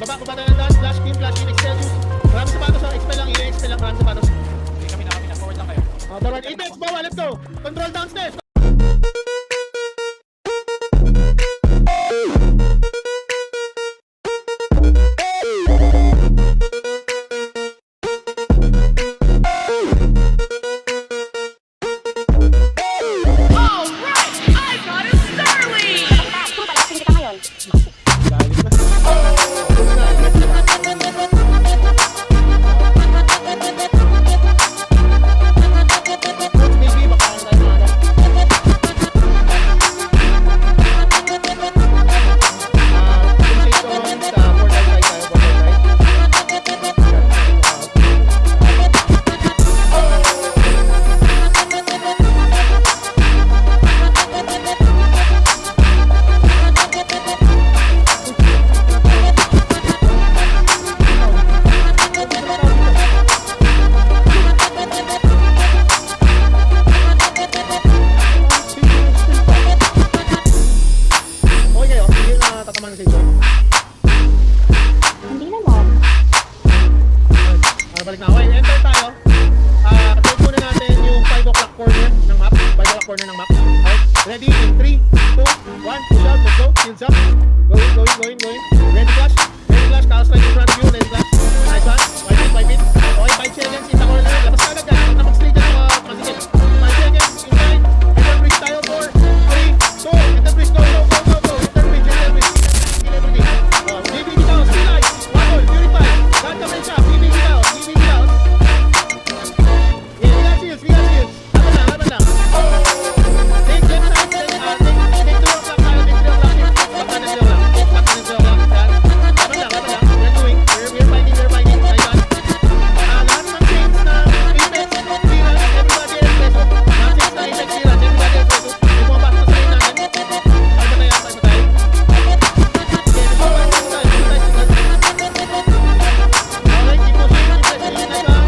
baba tayo ng dance, flash in, Excelsius. Maraming sapatos, expel lang, i-expel lang, maraming sapatos. Hindi kami na forward lang kayo. Forward, Apex, bawa, let's go. Control downs na. Balik na ako. Enter tayo. Take muna natin yung 5 o'clock corner ng map. 5 o'clock corner ng map. Okay. Ready? In 3, 2, 1. Push out. Let's go. Shields up. Going. Ready flash. Cast right in front of you. Ready flash. Nice one. Wipe it. Okay, 5 seconds in the corner. Labas ka agad yan. Huwag na mag-stay dyan. Masigil. 5 seconds. Inside. Enter bridge tayo. 4, 3, 2. Enter bridge. Go. Enter bridge. Kill everything. BBB down. Still light. Wobble. Purify. Got the bridge up. BBB down. We got shields. Laban lang. Take left side, take 2 o'clock tayo, take 3 o'clock. Back na 3 o'clock. Laban lang. We're doing. We're fighting. Nice one. Lahat ng chains na Apex, clearance, everybody else peso. Lahat chains na Apex, clearance, everybody else peso. May bumabak na sa lane natin. Time na tayo. Okay, let's go. Tayo. Okay, keep pushing. Nice one.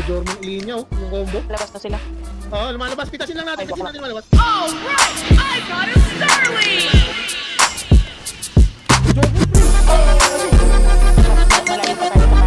Jorman linya yung combo. Labas na sila. Oo, lumalabas. Pitasin lang natin lumalabas. Alright, I got a Starly! Jorman pre. Malayo pa tayo sa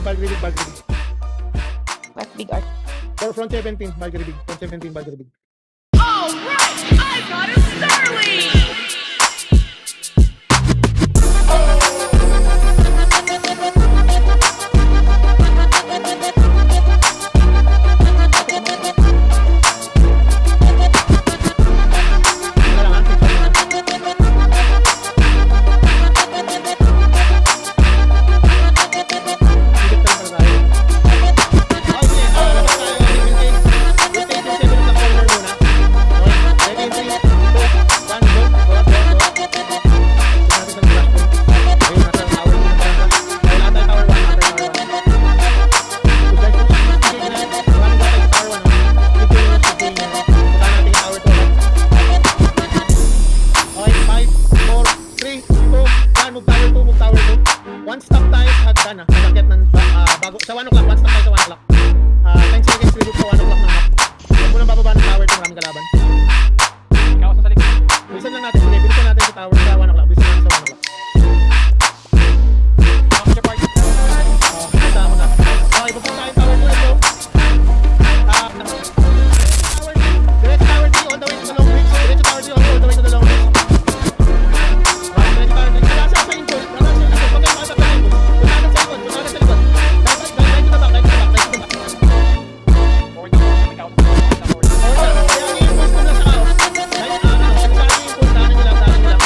Valkyrie Big, Valkyrie Big. Left big arc. Or front 17, Valkyrie Big. Front 17, Valkyrie Big. All right, I got a Starly. Wala lang, ha? Tingnan mo na. Higit na lang pala tayo. Okay, labas tayo. We'll take 2, 1, yung 7 of the corner muna. Okay, ready in 3, 2, 1, go. Go up, go up, go up. Ito natin sa flash point. Ayun, nasa tower 2 na parang. Ayun, ata tower 1, ata tower 1. Good guys, kung sige na, maraming batay sa tower 1. Keep doing it, keep doing it. Punta natin yung tower 2. Okay, 5, 4, 3, 2, 1. Move tower 2, move tower 2. One stop tayo sa hagdan ha. Nag-get ng bago sa 1 o'clock. One stop tayo sa 1 o'clock. 10 seconds we look sa 1 o'clock ng map. Huwag mo nang bababa ng tower 2. Maraming kalaban. Ikaw sa likod. Bilisan lang natin. Sige, bilisan natin sa tower sa 1 o'clock. Bilisan natin sa 1 o'clock. Come to your party. Bilisan mo na. Okay, buksan tayo tower 2. Let's go. Tower 3. Diretso tower 3 all the way to the long bridge. Diretso tower 3 all the way to the long bridge. Diretso tower 3. Wala siya sa input. Wala siya sa input. Huwag kayo makasap sa input. Punta natin sa likod. Punta natin sa likod. Right to the back. Right to the back. Right to the back. Forward na forward. Ikaw. Forward. Kaya i-impulse ko na sa kao. Right, sa i-impulse, daanan nyo lang, daanan nyo lang.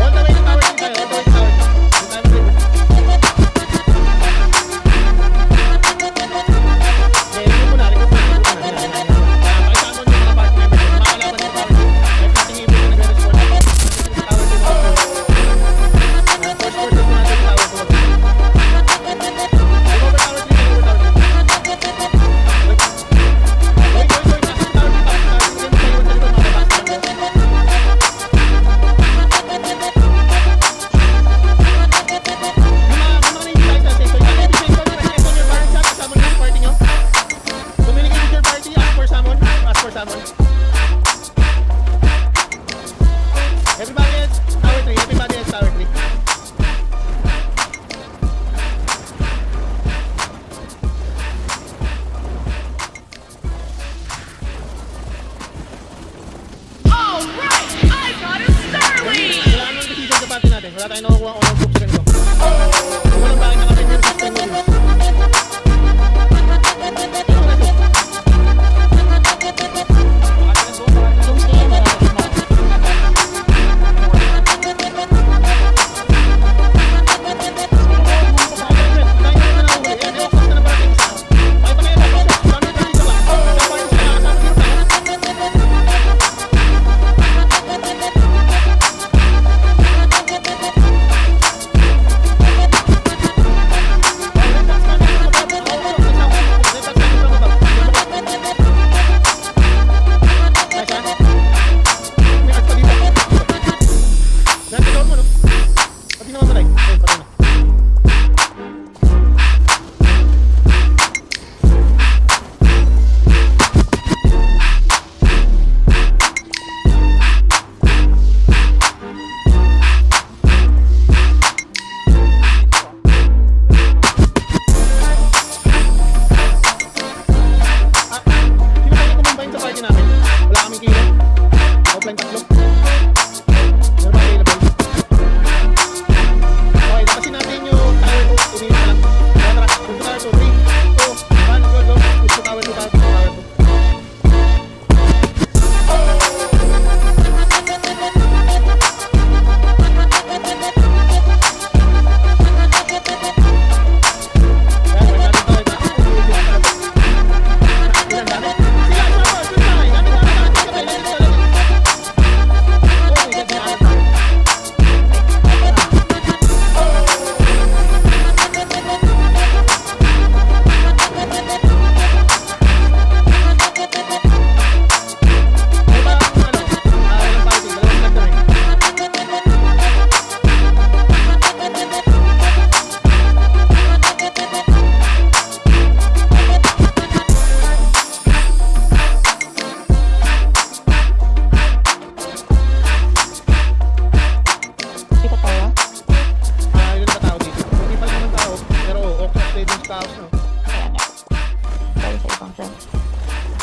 All the way to tower 3 tayo, all the way to tower 3. Yung tayo mag-reboot. Okay, reboot muna, reboot muna, reboot muna. Yan, yan, yan. Pakisama mo yung mga party members. Yung mga kalaban sa tower 3. Kahit natin i-impulse na nagre-respond. Sa tower 2 mag-respond. First forces mo natin sa tower 2 mag-respond. Take over tower 3, take over tower 3. Wait, nasa tower 3 pa. Tower 3 din tayo sa likod, mga babasa lang yun. Yung mga nahihintay sa safe zone, ano yung safe zone? Press F on your parent chat, kasama nyo yung party nyo. Communicate with your party, ask for summon. Ask for summon. Everybody else, tower 3. Everybody else, tower 3. All right, I got a Starly. Wala nang decision sa party natin. Wala tayong nakukuha on group sa ganito. Kung walang bakit nakapin yung system mo. Zoom stay, malapit na.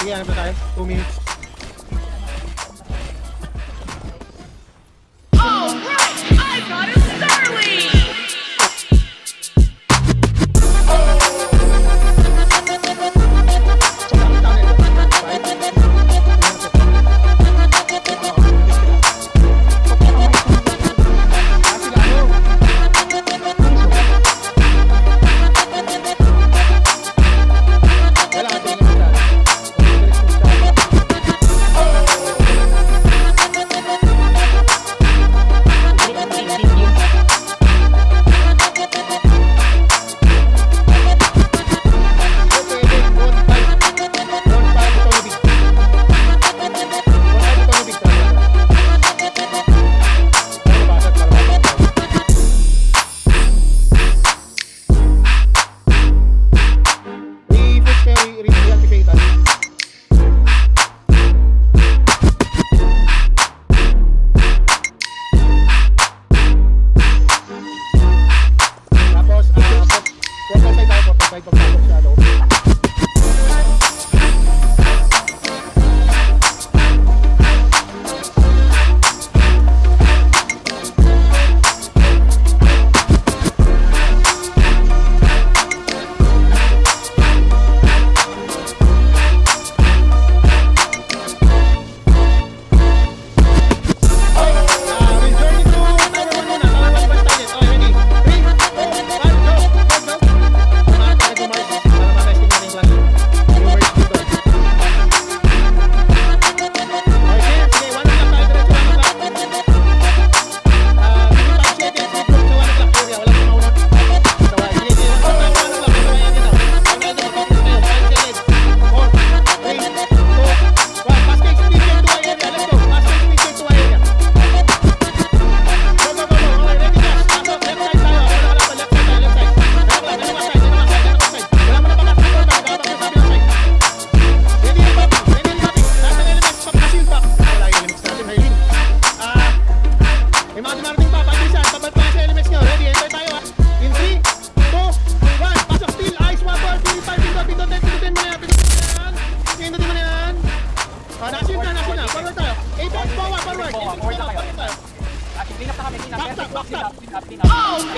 Sige, hanap na tayo. 2 minutes. All right, I got a Starly. Oh, I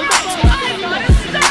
got a Starly.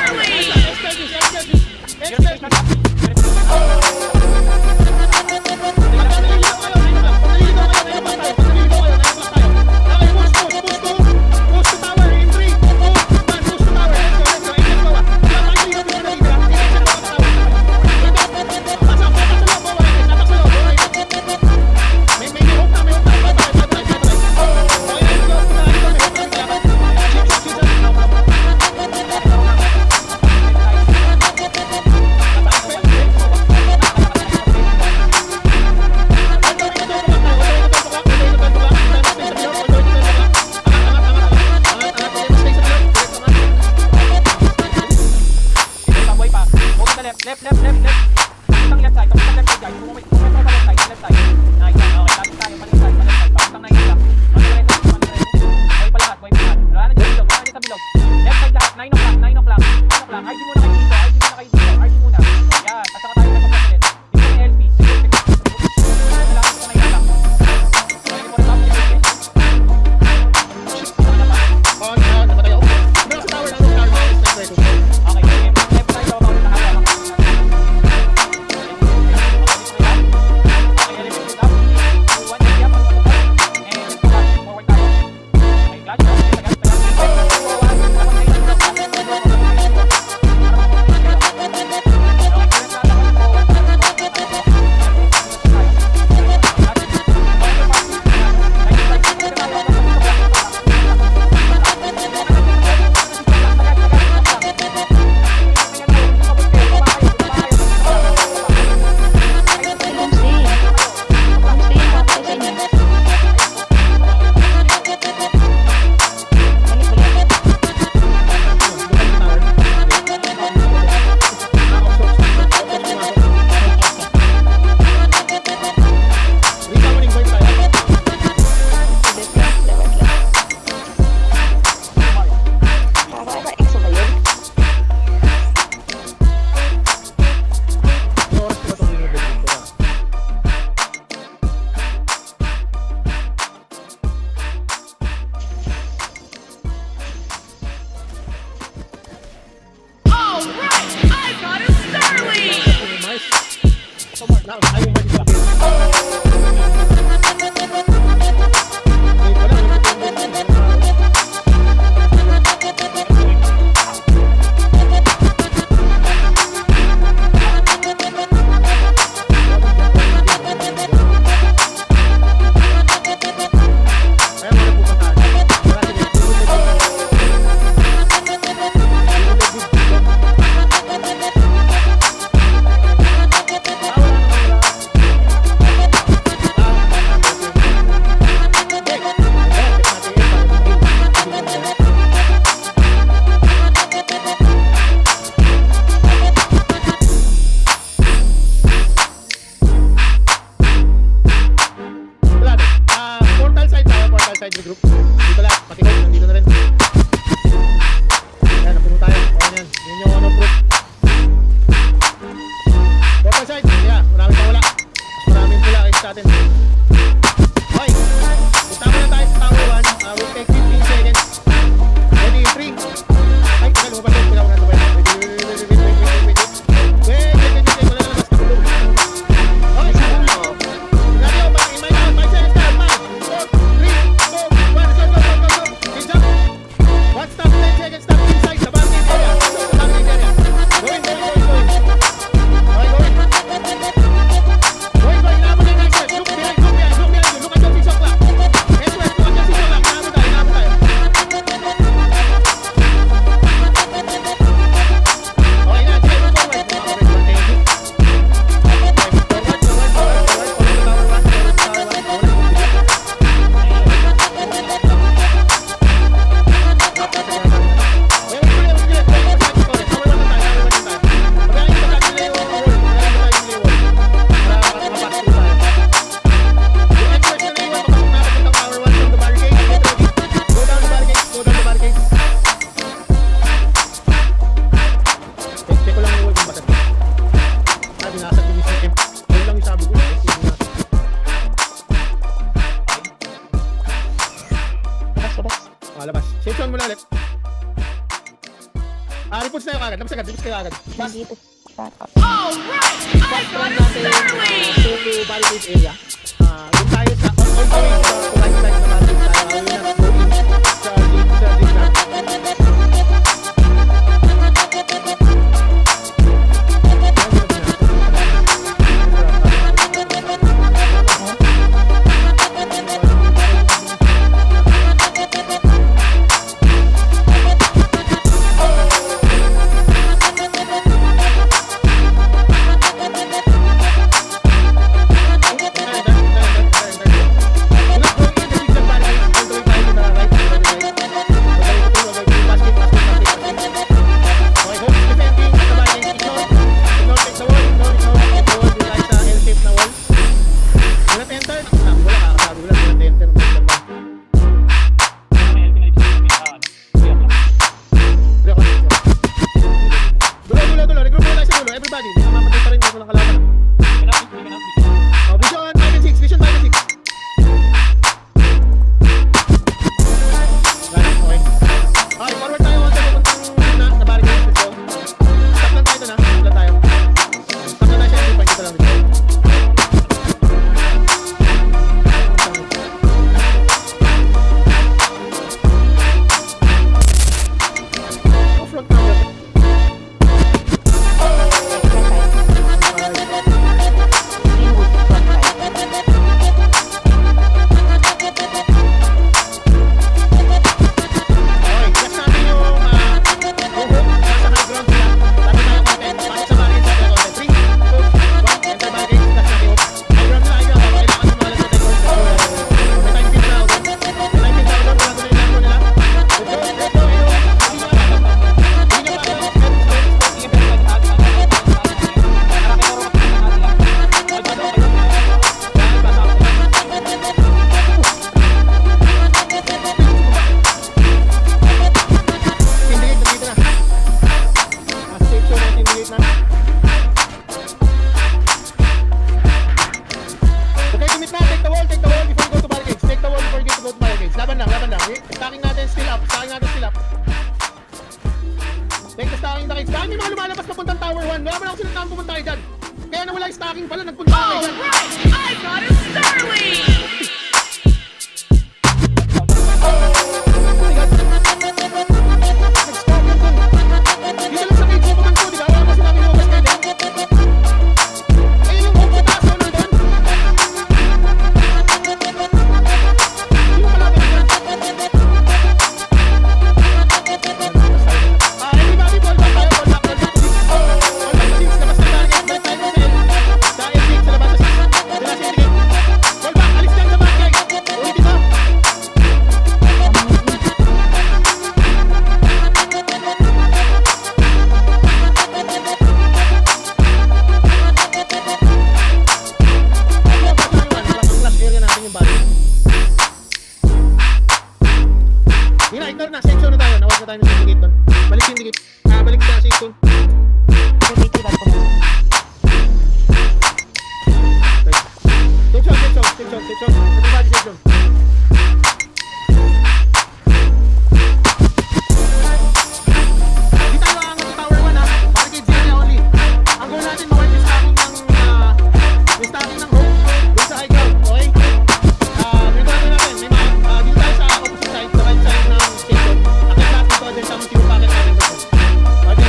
side regroup. Dito lahat, pati ko, nandito na rin. Ayan, napuno tayo. Okay yan. Yun yung ano proof. Purple side, yeah, maraming pawala. Mas maraming pula kaysa sa atin. Okay, punta muna tayo sa tower 1. We'll take 15 seconds. Ready, 3. Ay, tagal, lumabas yun. Wala ko na ito. Wait. Wala na labas. Nakulong. Okay, sa ulo. Grabe ako, parang imay na. 5 seconds na. 5, 4, 3, 2, 1. Go. Hands up. 1 stop, 10 seconds stop. Inside, sa barricade area. Sa barricade area. Going. Okay, going. Going. Inaabot na yung next step. Look behind you. Look at your 6 o'clock. Edward, look at your 6 o'clock. Inaabot tayo. Okay na, sige, move forward. Thank you. Check ko lang yung wall kung bakit. Binasag yung Mr. M. Ayun lang yung sabi ko. Labas. Labas. Safe zone muna ulit. Reports na yung agad. Labas kayo agad. Bas. Nandito. Back up. All right, I Bas got run a natin Starling! to barricade area. Doon tayo sa on the way to right side na barricade tayo. Ayun na. Go in. Sa zigzag. Everybody, hindi mamatay pa rin kung walang kalaban. Vision 5 and 6. Vision 5 and 6. Okay. Okay, forward tayo onto papuntang na barricade. Let's go. Stop lang tayo doon ha. Stop lang tayo. Stop lang tayo sa entry point. Dito lang dito. Go front number. Greenwood, front side. Okay, gas natin yung uhok. Nasa high ground sila. Lagi tayo content. Pasok sa barricade sa tayo content. 3, 2, 1. Enter barricade. Gas natin yung high ground sila. Kailangan nyo malas sa tayo. May time feed na ako doon. Wala ko na yung nila. Let's go. Hindi nyo pa. Indicate, nandito na. Safe zone natin, indicate na. Okay, commit na. Take the wall before you go to barricades. Take the wall before you go to barricades. Laban lang. Stacking natin, still up. Take the stacking na kayo. Stacking, may mga lumalabas na puntang tower 1. Wala mo lang sinuntahan pumunta kayo dyan. Kaya na wala yung stacking pala, nagpunta kayo All dyan. right, I got a Starling! Dito lang sa cage mo pumunta, di ba? Wala mo sinabi lumabas kayo dyan. Ayun yung hook sa taas, no, nandun. Sino kalaban dyan? Everybody, ball back tayo, ball back to 6. Ball back to 6, labas ng target, balik tayo sa L. Sa L6, sa labas sa 6. Dila siya, indicate. Section. Everybody section. Hindi tayo ang tower 1 ha. Barricade zero na only. Ang goal natin mawala yung stacking ng hope doon sa high ground. Okay? May gawin natin. May mga, dito tayo sa opposite side, sa right side ng station. Akit natin ito din sa mga sinupakan natin. Akin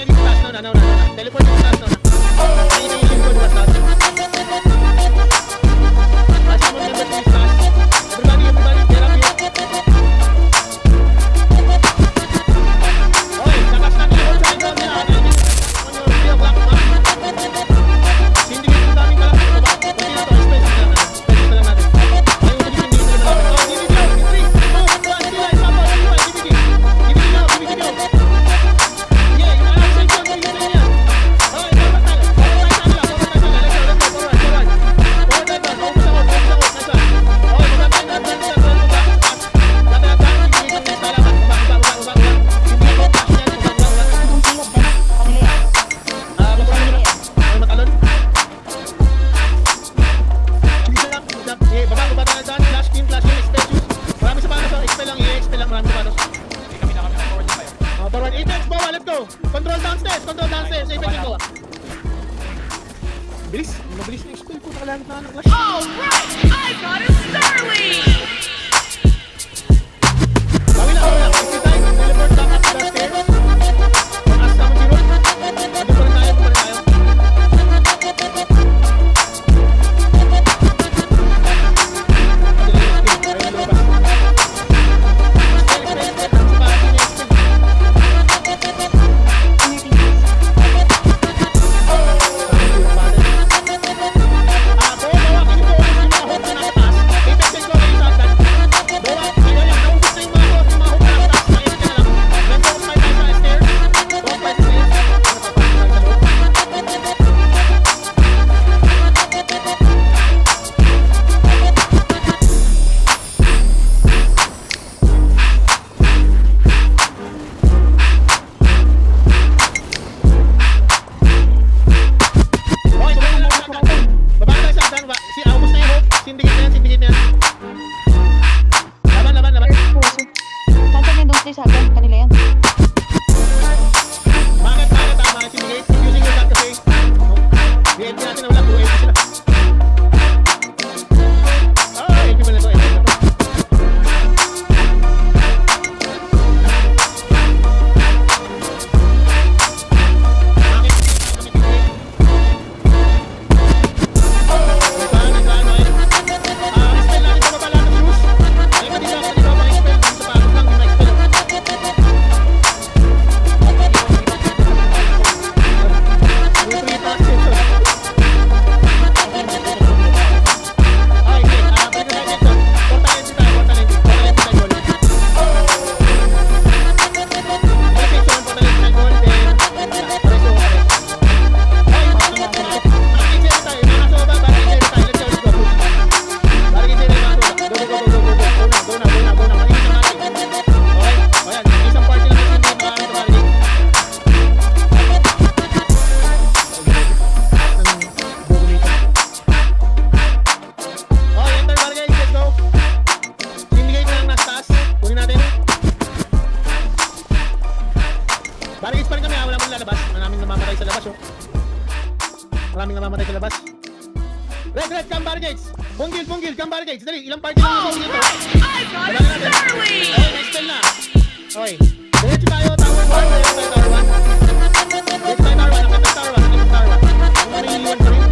dito taas. No. Teleport dito taas, no. Akin na yung shield ko, diba taas? Some members please taas. Everybody, get up here. Okay, nakas natin yung high ground nila. On your 3 o'clock map. Syndicate yung daming kalap. Kunti na to, expenses na lang natin. Ayaw ko din syndicate na lang natin. Oh, DVD, 3, 2, 1, sila, isa po, DVD. DVD nyo. Yeah, yung alam sa ito, yung isa niya. Okay, forward tayo sa kanila. Let's go, forward. Forward tayo, focus ako. Nice one. Okay, magkakain na, syndicate ang next talaga. Baba. Syndicate ang flash yan, baba. Itong silog din. Kanila yan. Ay, matalon. Baba tayo dyan. Flash team, expel shoes. Marami sa panos. Expel lang, marami sa panos. Hindi kami nakamit ng forward tayo. Forward, Apex, bawa, let's go. Control downstairs. Apex, let's go. Bilis. Mabilis na expel ko. Nakalangit na ng flash. Alright, I got a Starly! Bawi na. Exit tayo. Teleport back up to the stairs. Pag-as naman zero. Doon pa rin tayo. Syndicate na yan. Laban. Puso. Tantan yung doomsday sa akin. Kanila yan. Bakit syndicate? Using your gun kasi. BNP natin na wala. 280 sila. AP ba na to? Barricades pa rin kami, wala mong lalabas. Maraming namamatay sa labas, oh. Maraming namamatay sa labas. Red, come barricades! Bunggil, come barricades! Dali, ilang party lang nasa dito. I got a Starly! Okay, next spell na. Okay, diretso tayo, tower 1. Diretso tayo, tower 1. Nakita tower 1. Kung ano yung iwan ko rin.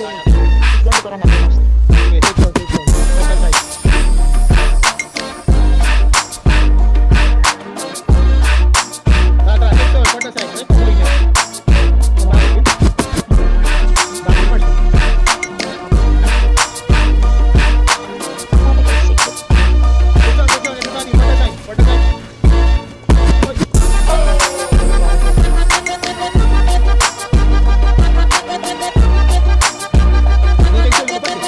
zone. Doon likuran natin most. Okay, safe zone, safe zone. Portal side. Tara, safe zone, portal side. Right, tuloy niya. Bakit Mars? Bakit ay safe? Safe zone, everybody. Portal side, portal side. Oy. Hindi kayo lumabas eh.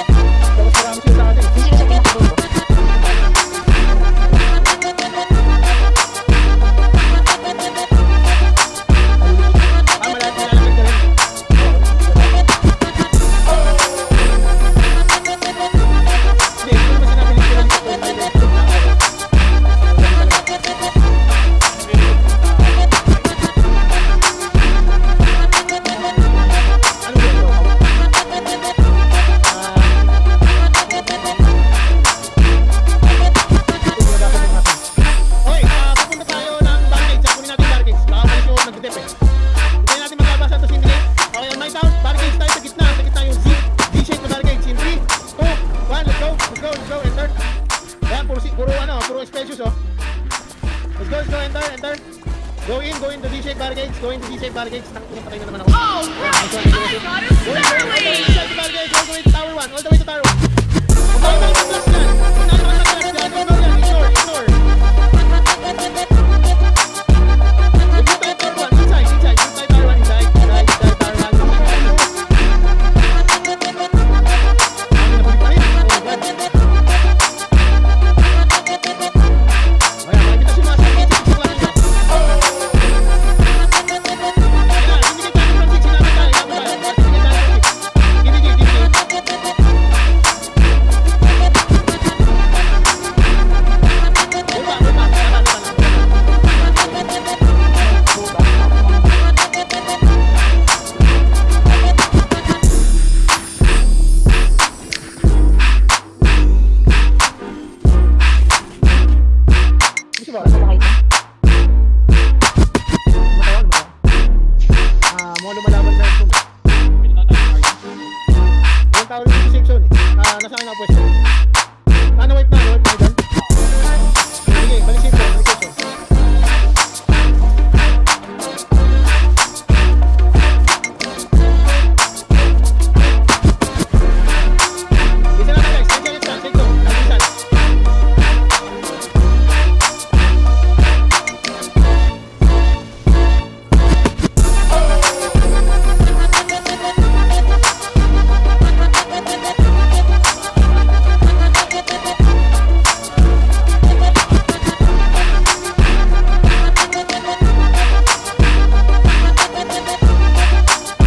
Tapos marami sila sa atin. Yung sila sa pinakadulo. Tama lahat nilalagay ka rin. Hindi, ito naman sinabi ni Kira dito. Ano ba ito? Okay, pupunta tayo ng barricades. Kunin natin barricades. Baka malis yung nagdetep eh. Hintayin natin maglabas ang syndicate. Okay, on my count, barricades tayo sa gitna. Sa gitna yung Z-shape na barricades. In 3, 2, 1, let's go. Let's go, let's go, enter. Ayan, puro specials oh. Let's go, enter. Go in the Z-shape barricades. Go in the Z-shape barricades. Nakapatay na naman ako. All right, I've got a Go in Sterling! the barricades. All the way to tower 1. All the way to tower 1. Huwag tayo mag-clash dyan. Huwag tayo mag-clash dyan. Ignore yan. Ignore. Huwag tayo tower 1. Inside. Huwag tayo tower 1. Inside. Tower 1. Kami nahuli pa rin. Oh my God. Ayan, makikita si Master. Check lang nyo. Ayan, hindi tayo from 6. Hinapit tayo. Hindi tayo from 6. Gibigay. Gusto ba? Basta kayo. Mga lumalaban na ito. Yung tao rin yung safe zone eh. Nasa akin na pwesto. Wipe na dyan. Sige, balik safe zone, balik safe zone. Bisa natin guys, safe zone, nalisan.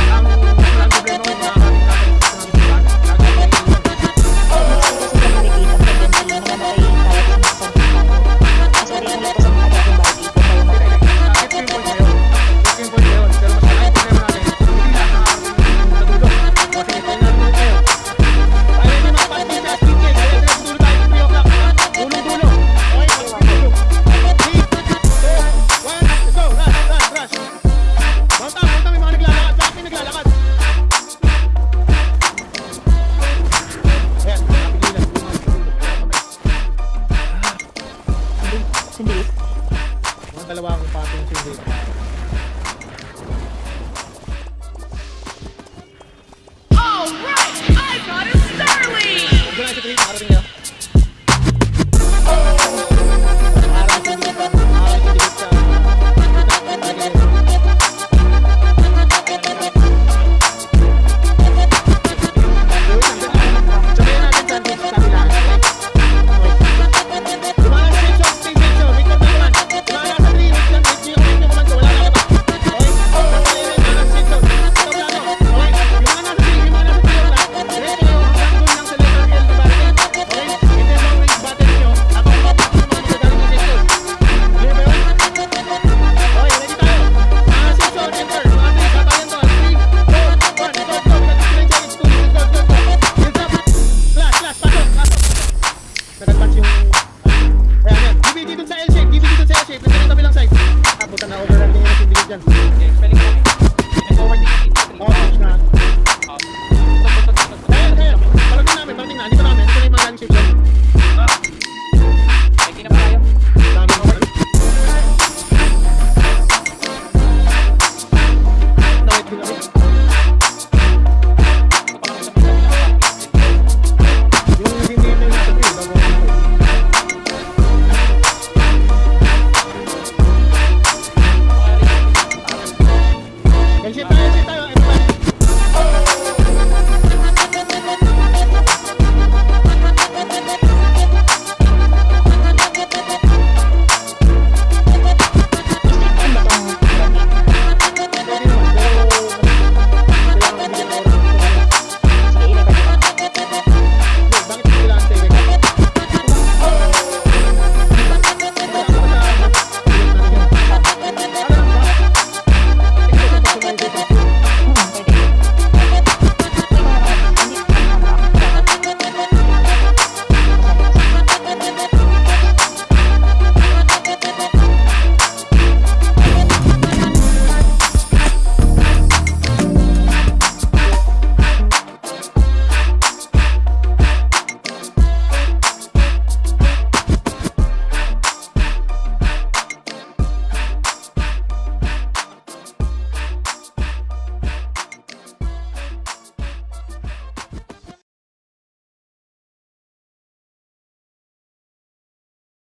Ang problema ko yung mga kaming Ito yung point na yun. Pero mas malaking problema natin, hindi lahat ng sa dulo. Kasi ito yung natin tayo. Tayo yung mga pasting sa speed check. Kaya sa dulo tayo, 3 o'clock. Dulo-dulo. Okay, dulo. 3, 2, 1, let's go. Rush. Mount up, may mga naglalakad. Bakit may naglalakad? Ayan, napigilan. Sindi. Mga dalawa akong patong sindi.